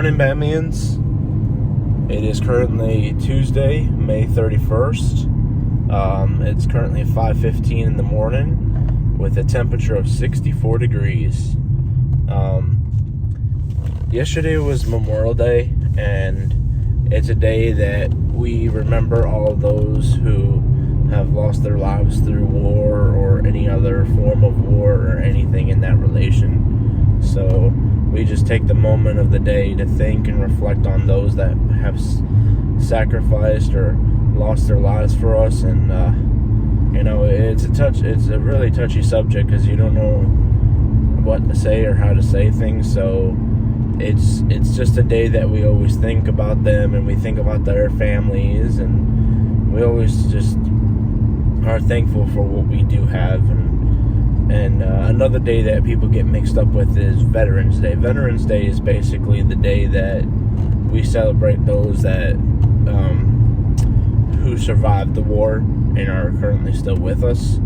morning, Batmans. It is currently Tuesday, May 31st. It's currently 5:15 in the morning with a temperature of 64 degrees. Yesterday was Memorial Day, and it's a day that we remember all those who have lost their lives through war or any other form of war or anything in that relation. So we just take the moment of the day to think and reflect on those that have sacrificed or lost their lives for us. And it's a really touchy subject because you don't know what to say or how to say things. So it's just a day that we always think about them, and we think about their families, and we always just are thankful for what we do have. And another day that people get mixed up with is Veterans Day. Veterans Day is basically the day that we celebrate those that who survived the war and are currently still with us.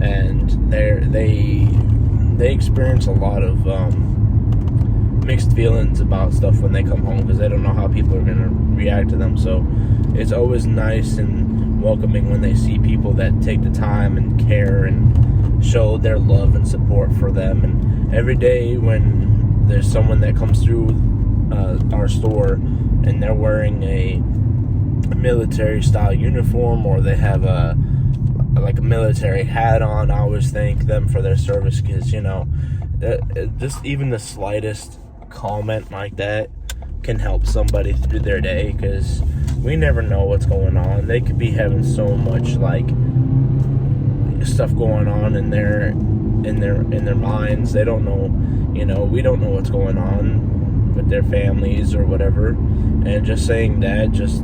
And they experience a lot of mixed feelings about stuff when they come home because they don't know how people are going to react to them. So it's always nice and welcoming when they see people that take the time and care and show their love and support for them. And every day when there's someone that comes through our store and they're wearing a military style uniform, or they have a military hat on, I always thank them for their service, because just even the slightest comment like that can help somebody through their day, because we never know what's going on. They could be having so much stuff going on in their minds. They don't know, we don't know what's going on with their families or whatever. And just saying that just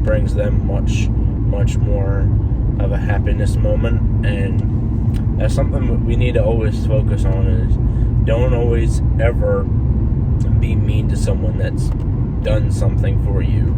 brings them much more of a happiness moment. And that's something we need to always focus on, is don't always ever be mean to someone that's done something for you.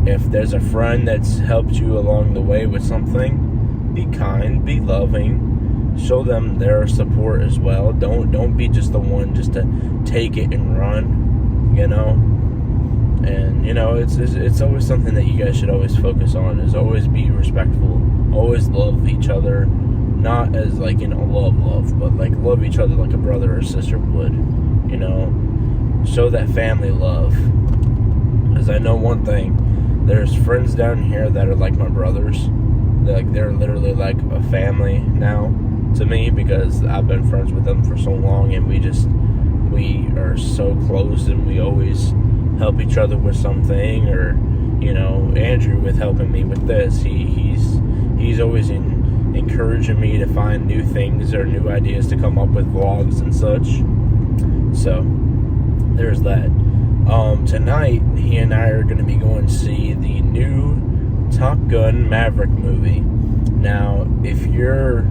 If there's a friend that's helped you along the way with something, be kind, be loving, show them their support as well. Don't be just the one just to take it and run, And it's always something that you guys should always focus on, is always be respectful, always love each other, not as love, but love each other like a brother or sister would, show that family love. Because I know one thing, there's friends down here that are like my brothers. They're literally like a family now to me, because I've been friends with them for so long, and we are so close, and we always help each other with something. Or Andrew with helping me with this, he's always encouraging me to find new things or new ideas to come up with vlogs and such. So there's that. Tonight he and I are going to be going to see the new Top Gun Maverick movie. Now, if you're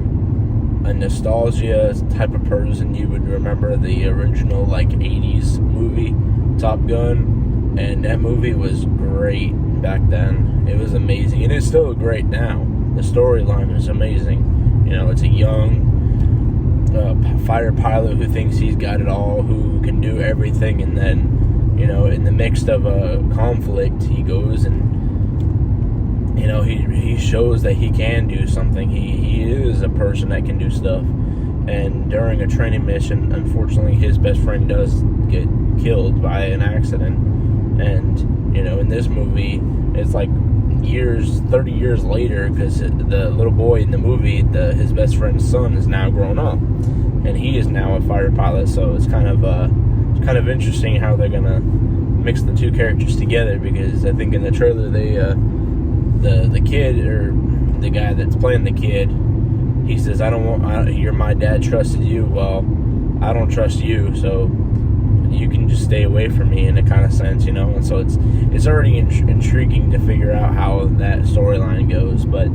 a nostalgia type of person, you would remember the original 80's movie Top Gun, and that movie was great back then. It was amazing, and it's still great now. The storyline is amazing. It's a young fighter pilot who thinks he's got it all, who can do everything, and then in the midst of a conflict, he goes and he shows that he can do something. He is a person that can do stuff. And during a training mission, unfortunately, his best friend does get killed by an accident. And in this movie, it's 30 years later, because the little boy in the movie, his best friend's son, is now grown up, and he is now a fighter pilot. So it's kind of interesting how they're gonna mix the two characters together, because I think in the trailer the kid, or the guy that's playing the kid, he says, you're my dad, trusted you. Well, I don't trust you, so you can just stay away from me, in a kind of sense, and so it's already intriguing to figure out how that storyline goes. But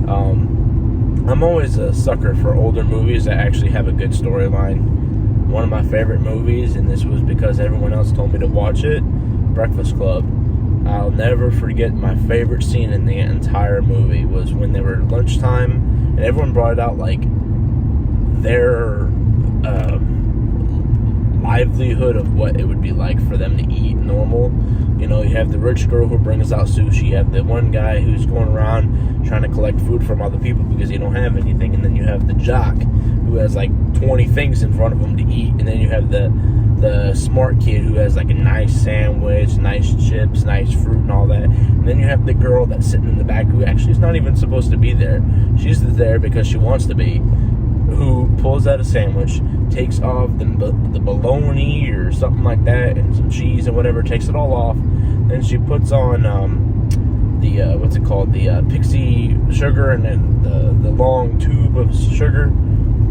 I'm always a sucker for older movies that actually have a good storyline. One of my favorite movies, and this was because everyone else told me to watch it, Breakfast Club. I'll never forget my favorite scene in the entire movie was when they were at lunchtime, and everyone brought out their livelihood of what it would be like for them to eat normal. You know, you have the rich girl who brings out sushi. You have the one guy who's going around trying to collect food from other people because he don't have anything. And then you have the jock who has like 20 things in front of him to eat. And then you have the smart kid who has like a nice sandwich, nice chips, nice fruit and all that. And then you have the girl that's sitting in the back who actually is not even supposed to be there. She's there because she wants to be. Who pulls out a sandwich, takes off the bologna or something like that, and some cheese and whatever, takes it all off. Then she puts on the pixie sugar, and then the long tube of sugar,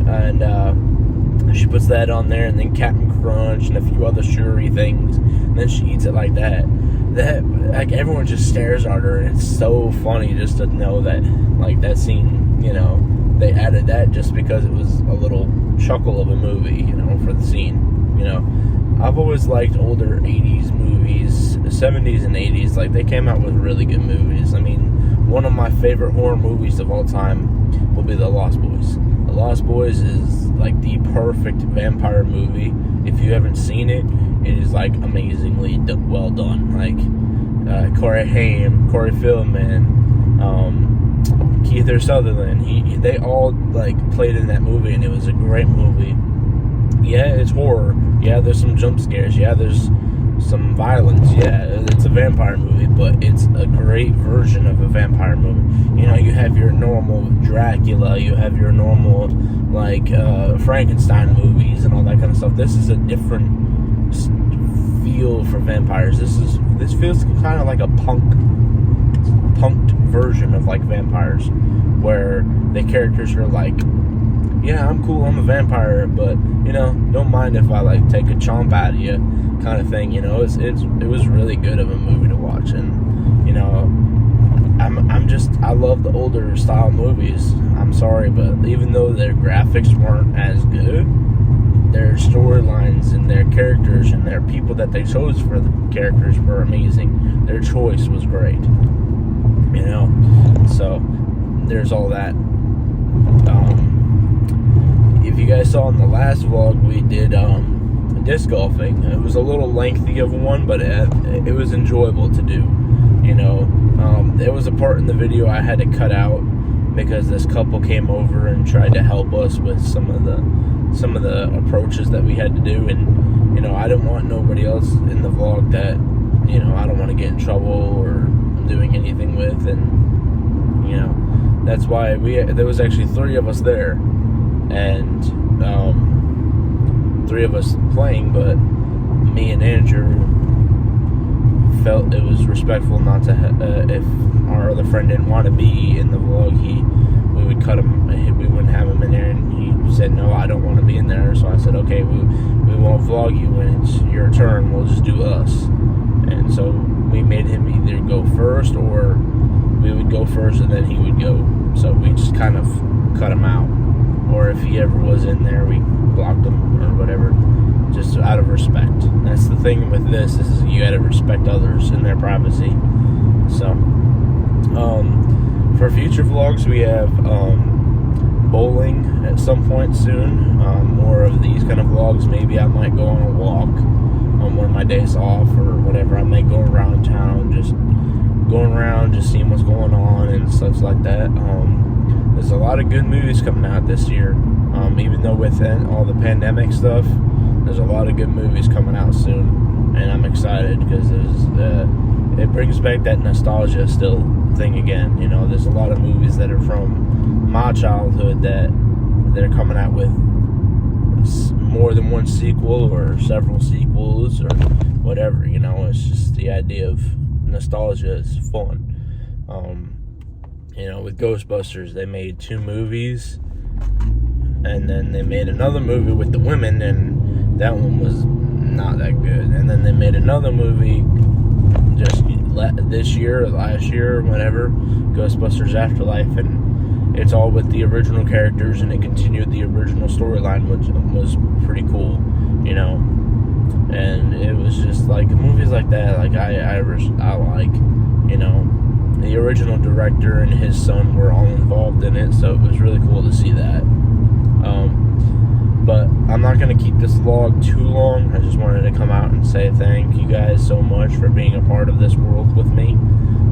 and she puts that on there, and then Captain Crunch and a few other sugary things. And then she eats it like that. Like everyone just stares at her, and it's so funny just to know that, like, that scene, you know, they added that just because it was a little chuckle of a movie, you know, for the scene. You know, I've always liked older 80's movies, 70's and 80's. Like, they came out with really good movies. I mean, one of my favorite horror movies of all time will be The Lost Boys. The Lost Boys is like the perfect vampire movie. If you haven't seen it, it is like amazingly well done. Like Corey Haim, Corey Feldman, Kiefer Sutherland, they all like played in that movie, and it was a great movie. Yeah, it's horror. Yeah, there's some jump scares. Yeah, there's some violence. Yeah, it's a vampire movie, but it's a great version of a vampire movie. You know, you have your normal Dracula, you have your normal like Frankenstein movies and all that kind of stuff. This is a different feel for vampires. This feels kind of like a punked version of like vampires, where the characters are like, yeah, I'm cool, I'm a vampire, but you know, don't mind if I like take a chomp out of you, kind of thing. You know, it was really good of a movie to watch. And you know, I love the older style movies. I'm sorry, but even though their graphics weren't as good, their storylines and their characters and their people that they chose for the characters were amazing. Their choice was great. You know, so there's all that. If you guys saw in the last vlog, we did disc golfing. It was a little lengthy of one, but it was enjoyable to do. You know, there was a part in the video I had to cut out because this couple came over and tried to help us with some of the approaches that we had to do, and you know, I didn't want nobody else in the vlog that, you know, I don't want to get in trouble or doing anything with. And you know, that's why there was actually 3 of us there, and 3 of us playing, but me and Andrew felt it was respectful not to if our other friend didn't want to be in the vlog, we would cut him. We wouldn't have him in there, and he said, no, I don't want to be in there. So I said, okay, we won't vlog you when it's your turn, we'll just do us. And so we made him either go first, or we would go first and then he would go. So we just kind of cut him out. Or if he ever was in there, we blocked him or whatever, just out of respect. That's the thing with this, is you gotta respect others and their privacy. So, for future vlogs, we have bowling at some point soon. More of these kind of vlogs. Maybe I might go on a walk on one of my days off or whatever. I may go around town, just going around, just seeing what's going on and stuff like that. There's a lot of good movies coming out this year. Even though with all the pandemic stuff, there's a lot of good movies coming out soon, and I'm excited because it brings back that nostalgia still thing again. You know, there's a lot of movies that are from my childhood that they're coming out with more than one sequel or several sequels or whatever. You know, it's just the idea of nostalgia is fun. You know, with Ghostbusters, they made 2 movies, and then they made another movie with the women, and that one was not that good. And then they made another movie just this year or last year or whatever, Ghostbusters Afterlife, and it's all with the original characters, and it continued the original storyline, which was pretty cool, you know. And it was just like movies like that, like I like, you know. The original director and his son were all involved in it, so it was really cool to see that. But I'm not going to keep this vlog too long. I just wanted to come out and say thank you guys so much for being a part of this world with me.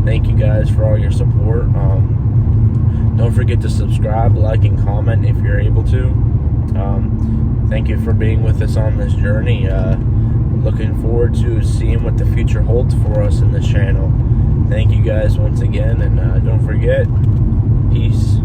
Thank you guys for all your support. Don't forget to subscribe, like, and comment if you're able to. Thank you for being with us on this journey. Looking forward to seeing what the future holds for us in this channel. Thank you guys once again, and don't forget, peace.